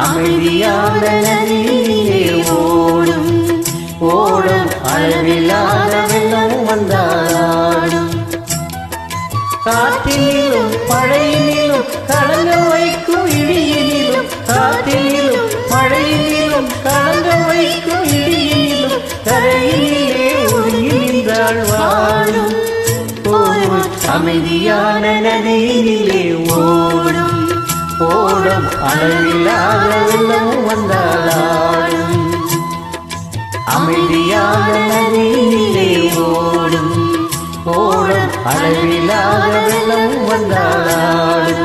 அமைதியான நதியிலே ஓடும் ஓடும் அளவில்லாத வெள்ளம் வந்தாடும். காற்றிலும் மழையிலும் கலங்க வைக்கும் இடியிலும் காற்றிலும் மழையிலும் கலங்க வைக்கும் இடியிலும் கரையிலே ஒதுங்கி நின்றாள் வாழும். அமைதியான நதியிலே ஓடும் ஓடும் அளவில்லாத வெள்ளம் வந்தாடும். அமைதியான நதியிலே ஓடும் ஓடும் அளவில்லாத வெள்ளம் வந்தாடும்.